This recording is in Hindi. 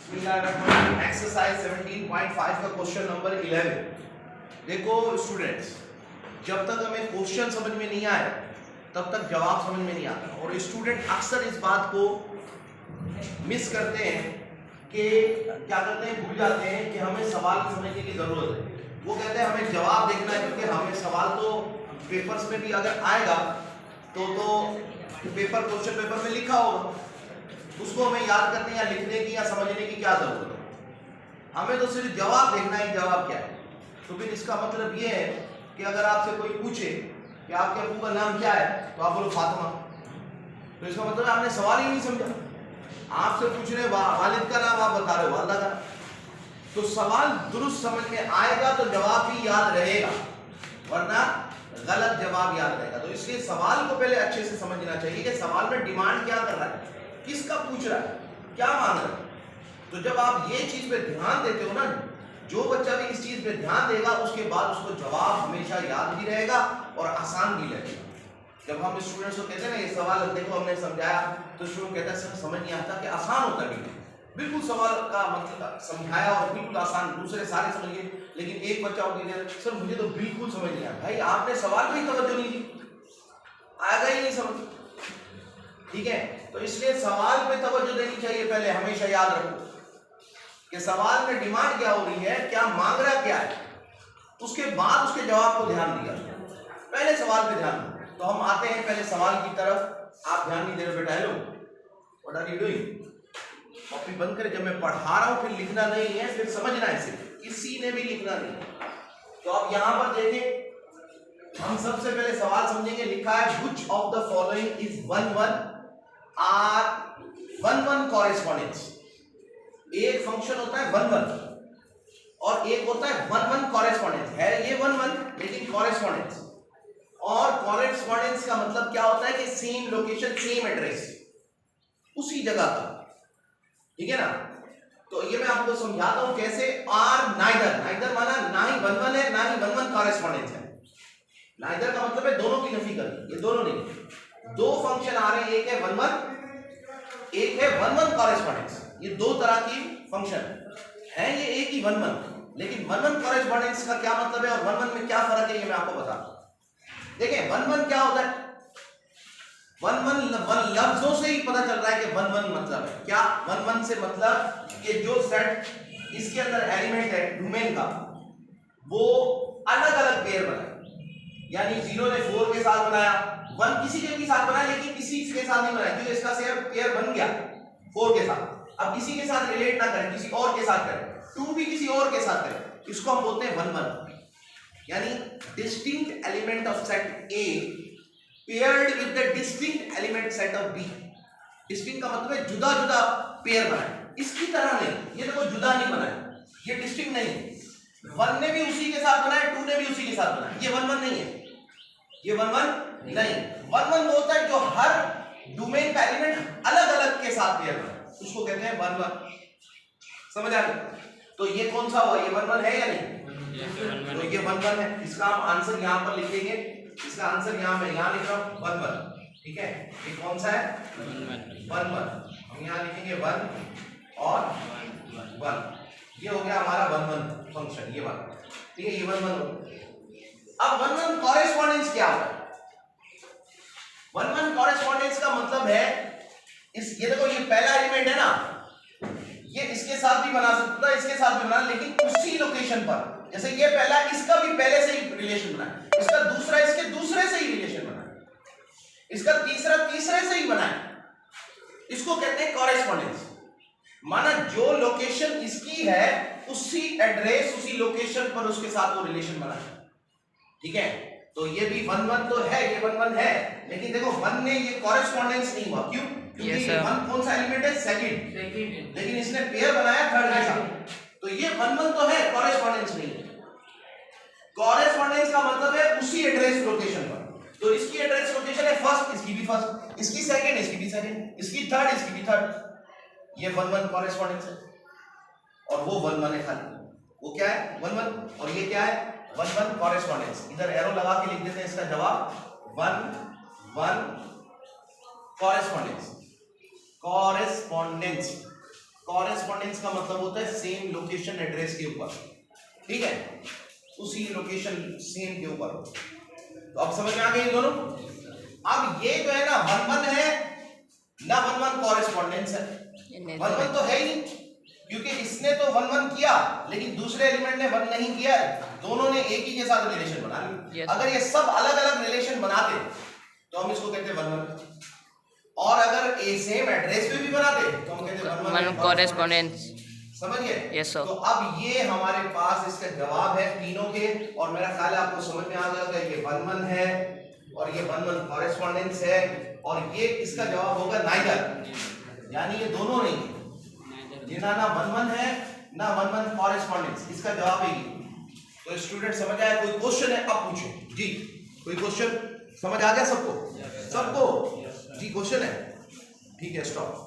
एक्सरसाइज 17.5 का क्वेश्चन नंबर 11। देखो स्टूडेंट्स, जब तक हमें क्वेश्चन समझ में नहीं आए तब तक जवाब समझ में नहीं आता, और स्टूडेंट अक्सर इस बात को मिस करते हैं कि क्या करते हैं, भूल जाते हैं कि हमें सवाल समझने की जरूरत है। वो कहते हैं हमें जवाब देखना है, क्योंकि हमें सवाल तो पेपर्स में भी अगर आएगा तो क्वेश्चन पेपर में लिखा होगा, उसको हमें याद करने या लिखने की या समझने की क्या जरूरत है। हमें तो सिर्फ जवाब देखना है, जवाब क्या है। तो फिर इसका मतलब ये है कि अगर आपसे कोई पूछे कि आपके अबू का नाम क्या है, तो आप बोलो फातिमा, तो इसका मतलब आपने सवाल ही नहीं समझा। आपसे पूछ रहे वालिद का नाम, आप बता रहे हो वालिदा का। तो सवाल दुरुस्त समझ में आएगा तो जवाब भी याद रहेगा, वरना गलत जवाब याद रहेगा। तो इसलिए सवाल को पहले अच्छे से समझना चाहिए कि सवाल में डिमांड क्या कर रहा है, किसका पूछ रहा है, क्या मांग रहा है। तो जब आप ये चीज पे ध्यान देते हो ना, जो बच्चा भी इस चीज पे ध्यान देगा उसके बाद उसको जवाब हमेशा याद भी रहेगा और आसान भी लगेगा। जब हम स्टूडेंट्स को कहते हैं ना ये सवाल देखो हमने समझाया, तो स्टूडेंट कहता है सर समझ नहीं आता कि आसान होता है। बिल्कुल सवाल का मतलब समझाया और बिल्कुल आसान, दूसरे सारे समझ गए, लेकिन एक बच्चा होगा सर मुझे तो बिल्कुल समझ नहीं आया। भाई आपने सवाल में ही तवज्जो नहीं दी, आएगा ही नहीं समझ। ठीक है, तो इसलिए सवाल पे तवज्जो देनी चाहिए। पहले हमेशा याद रखो कि सवाल में डिमांड क्या हो रही है, क्या मांग रहा क्या है, उसके बाद उसके जवाब को ध्यान दिया। पहले सवाल पे ध्यान दो। तो हम आते हैं पहले सवाल की तरफ। आप ध्यान नहीं दे रहे बेटा, hello what are you doing. Copy बंद करें, जब मैं पढ़ा रहा हूं फिर लिखना नहीं है, फिर समझना है, सिर्फ किसी ने भी लिखना नहीं है। तो आप यहां पर देखें, हम सबसे पहले सवाल समझेंगे। लिखा है which of the following is 1-1 correspondence. एक फंक्शन होता है 1-1 और एक होता है 1-1 कॉरेस्पॉन्डेंस। है ये 1-1 लेकिन कॉरेस्पॉन्डेंस, और कॉरेस्पॉन्डेंस का मतलब क्या होता है कि सेम लोकेशन सेम एड्रेस, उसी जगह का। ठीक है ना। तो ये मैं आपको समझाता हूं कैसे। आर नाइदर माना ना ही 1-1 है ना ही 1-1 कॉरेस्पॉन्डेंस है। नाइदर का मतलब है दोनों की नफी करनी, ये दोनों नहीं। दो फंक्शन आ रहे हैं, एक है 1-1 एक है 1-1 कॉरेस्पॉन्डेंस। ये दो तरह की फंक्शन है, ये एक ही 1-1, लेकिन 1-1 कॉरेस्पॉन्डेंस का क्या मतलब है और 1-1 में क्या फर्क है ये मैं आपको बताता हूं। देखें 1-1 क्या होता है। 1-1 लफ्जों से ही पता चल रहा है कि 1-1 मतलब है क्या। 1-1 से मतलब कि जो सेट इसके अंदर एलिमेंट है डोमेन का, वो अलग अलग पेयर बनाए। यानी 0 ने 4 के साथ बनाया, 1 किसी के भी साथ बनाया, लेकिन किसी के साथ नहीं बनाया, क्योंकि इसका पेयर बन गया 4 के साथ। अब किसी के साथ रिलेट ना करें, किसी और के साथ करें। 2 भी किसी और के साथ करें, इसको हम बोलते हैं 1-1। यानी distinct element of set A paired with the distinct element set of B. Distinct का मतलब है जुदा जुदा पेयर बनाए, इसकी तरह नहीं। ये देखो जुदा नहीं बनाया, ये डिस्टिंक्ट नहीं। 1 ने भी उसी के साथ बनाया, 2 ने भी उसी के साथ बनाया, ये 1-1 नहीं है। ये 1-1 नहीं। 1-1 वो होता है जो हर डोमेन का एलिमेंट अलग अलग के साथ पेयर बनाए, उसको कहते हैं 1-1। समझ आ गया। तो ये कौन सा हुआ, ये 1-1 है या नहीं। तो ये 1-1 है। इसका हम आंसर यहां पर लिखेंगे, इसका आंसर यहां मैं यहां लिख रहा हूं 1-1। ठीक है, ये कौन सा है 1-1। हम यहां लिखेंगे 1 और 1। ये हो गया हमारा 1-1 फंक्शन, ये बात। ठीक है, ये 1-1 हो। अब 1-1 कॉरेस्पॉन्डेंस क्या होता है। 1-1 कॉरेस्पॉन्डेंस का मतलब है ये देखो, ये पहला एलिमेंट है ना, ये इसके साथ भी बना सकता है, इसके साथ भी बना, लेकिन उसी लोकेशन पर। जैसे ये पहला, इसका भी पहले से ही रिलेशन बना है, इसका दूसरा इसके दूसरे से ही रिलेशन बना है, इसका तीसरा तीसरे से ही बना है। इसको कहते हैं कॉरेस्पॉन्डेंस। माना जो लोकेशन इसकी है उसी एड्रेस उसी लोकेशन पर उसके साथ वो रिलेशन बना है। ठीक है, तो ये भी 1-1 तो है, ये 1-1 है, लेकिन देखो 1 ने ये कॉरेस्पॉन्डेंस नहीं हुआ। क्यों? क्योंकि 1 कौन सा एलिमेंट है, सेकंड, लेकिन इसने पेयर बनाया थर्ड के साथ। तो ये 1-1 तो है, कॉरेस्पॉन्डेंस नहीं है। कॉरेस्पॉन्डेंस का मतलब है उसी एड्रेस लोकेशन पर। तो इसकी एड्रेस लोकेशन है फर्स्ट, इसकी भी फर्स्ट, इसकी सेकंड, इसकी भी सेकंड, इसकी थर्ड, इसकी भी थर्ड। ये 1-1 कॉरेस्पॉन्डेंस है, और वो 1-1 है खाली। वो क्या है 1-1, और ये क्या है 1-1 कॉरेस्पॉन्डेंस। इधर एरो लगा के लिख देते हैं इसका जवाब 1-1 कॉरेस्पॉन्डेंस। कॉरेस्पॉन्डेंस कॉरेस्पॉन्डेंस का मतलब होता है सेम लोकेशन एड्रेस के ऊपर, ठीक है, उसी लोकेशन सेम के ऊपर। तो अब समझ में आ गई दोनों। अब ये जो है ना 1 1 है ना 1 1 कॉरेस्पॉन्डेंस है, 1 1 तो है ही नहीं, क्योंकि इसने तो 1 1 किया लेकिन दूसरे एलिमेंट ने 1 नहीं किया है, दोनों ने एक ही के साथ रिलेशन बना लिया। yes. अगर ये सब अलग अलग रिलेशन बनाते तो हम इसको कहते 1 1, और अगर ए सेम एड्रेस पे भी बनाते तो हम कहते 1 1 कॉरेस्पॉन्डेंस। समझ गए? Yes, sir. तो अब ये हमारे पास इसका जवाब है तीनों के, और मेरा ख्याल है आपको समझ में आ गया होगा ये 1 1 है और ये 1 1 कॉरेस्पॉन्डेंस है, और ये इसका जवाब होगा नाइदर, यानी ये दोनों नहीं, ये ना 1 1 है ना 1 1 कॉरेस्पॉन्डेंस, इसका जवाब है ये। तो स्टूडेंट समझ आया? कोई क्वेश्चन है अब पूछो जी, कोई क्वेश्चन समझ आ गया सबको? सबको जी क्वेश्चन है? ठीक है, स्टॉप।